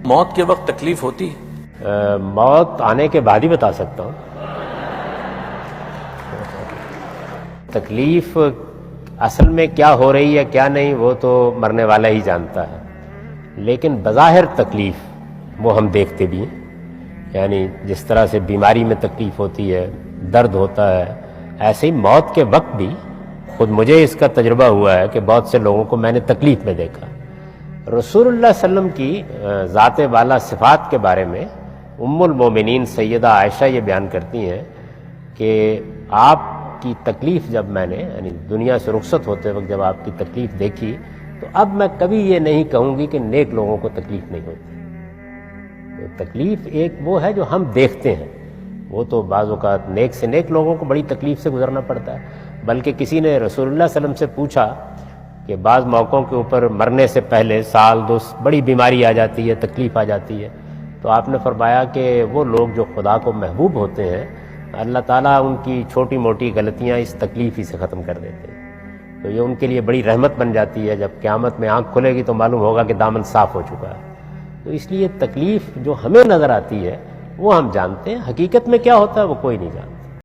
موت کے وقت تکلیف ہوتی؟ موت آنے کے بعد ہی بتا سکتا ہوں۔ تکلیف اصل میں کیا ہو رہی ہے کیا نہیں وہ تو مرنے والا ہی جانتا ہے، لیکن بظاہر تکلیف وہ ہم دیکھتے بھی ہیں، یعنی جس طرح سے بیماری میں تکلیف ہوتی ہے، درد ہوتا ہے، ایسے ہی موت کے وقت بھی خود مجھے اس کا تجربہ ہوا ہے کہ بہت سے لوگوں کو میں نے تکلیف میں دیکھا۔ رسول اللہ صلی اللہ علیہ وسلم کی ذات والا صفات کے بارے میں ام المومنین سیدہ عائشہ یہ بیان کرتی ہیں کہ آپ کی تکلیف جب میں نے یعنی دنیا سے رخصت ہوتے وقت جب آپ کی تکلیف دیکھی تو اب میں کبھی یہ نہیں کہوں گی کہ نیک لوگوں کو تکلیف نہیں ہوتی۔ تو تکلیف ایک وہ ہے جو ہم دیکھتے ہیں، وہ تو بعض اوقات نیک سے نیک لوگوں کو بڑی تکلیف سے گزرنا پڑتا ہے، بلکہ کسی نے رسول اللہ صلی اللہ علیہ وسلم سے پوچھا کہ بعض موقعوں کے اوپر مرنے سے پہلے سال دو بڑی بیماری آ جاتی ہے، تکلیف آ جاتی ہے، تو آپ نے فرمایا کہ وہ لوگ جو خدا کو محبوب ہوتے ہیں اللہ تعالیٰ ان کی چھوٹی موٹی غلطیاں اس تکلیف ہی سے ختم کر دیتے ہیں، تو یہ ان کے لیے بڑی رحمت بن جاتی ہے۔ جب قیامت میں آنکھ کھلے گی تو معلوم ہوگا کہ دامن صاف ہو چکا ہے۔ تو اس لیے تکلیف جو ہمیں نظر آتی ہے وہ ہم جانتے ہیں، حقیقت میں کیا ہوتا ہے وہ کوئی نہیں جانتا۔